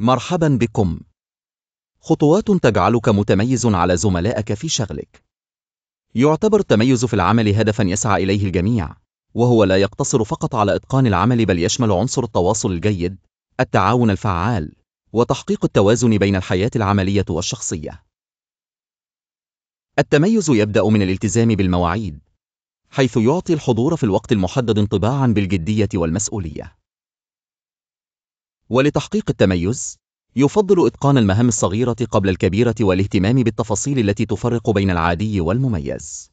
مرحبا بكم. خطوات تجعلك متميز على زملائك في شغلك. يعتبر التميز في العمل هدفا يسعى إليه الجميع، وهو لا يقتصر فقط على إتقان العمل بل يشمل عنصر التواصل الجيد، التعاون الفعال، وتحقيق التوازن بين الحياة العملية والشخصية. التميز يبدأ من الالتزام بالمواعيد، حيث يعطي الحضور في الوقت المحدد انطباعا بالجدية والمسؤولية. ولتحقيق التميز، يفضل إتقان المهام الصغيرة قبل الكبيرة والاهتمام بالتفاصيل التي تفرق بين العادي والمميز.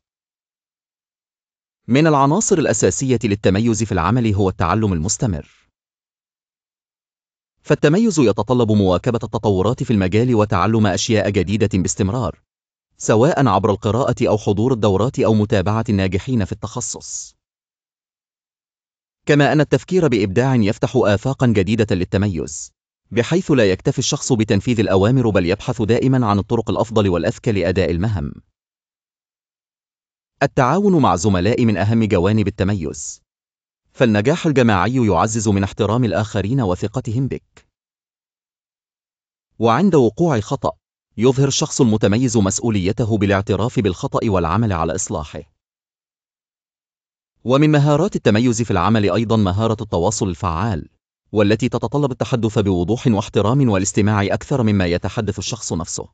من العناصر الأساسية للتميز في العمل هو التعلم المستمر. فالتميز يتطلب مواكبة التطورات في المجال وتعلم أشياء جديدة باستمرار، سواء عبر القراءة أو حضور الدورات أو متابعة الناجحين في التخصص. كما أن التفكير بإبداع يفتح آفاقا جديدة للتميز، بحيث لا يكتفي الشخص بتنفيذ الأوامر بل يبحث دائما عن الطرق الأفضل والأذكى لأداء المهام. التعاون مع زملاء من أهم جوانب التميز، فالنجاح الجماعي يعزز من احترام الآخرين وثقتهم بك. وعند وقوع خطأ، يظهر الشخص المتميز مسؤوليته بالاعتراف بالخطأ والعمل على إصلاحه. ومن مهارات التميز في العمل أيضا مهارة التواصل الفعال، والتي تتطلب التحدث بوضوح واحترام والاستماع أكثر مما يتحدث الشخص نفسه.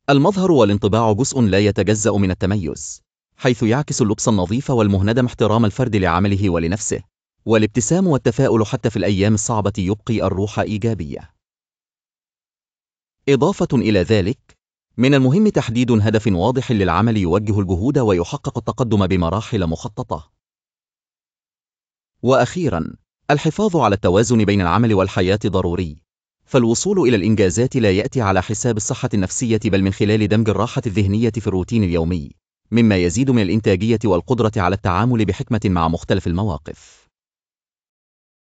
المظهر والانطباع جزء لا يتجزأ من التميز، حيث يعكس اللبس النظيف والمهندم احترام الفرد لعمله ولنفسه، والابتسام والتفاؤل حتى في الأيام الصعبة يبقي الروح إيجابية. إضافة إلى ذلك، من المهم تحديد هدف واضح للعمل يوجه الجهود ويحقق التقدم بمراحل مخططة. وأخيرا، الحفاظ على التوازن بين العمل والحياة ضروري، فالوصول إلى الإنجازات لا يأتي على حساب الصحة النفسية بل من خلال دمج الراحة الذهنية في الروتين اليومي، مما يزيد من الإنتاجية والقدرة على التعامل بحكمة مع مختلف المواقف.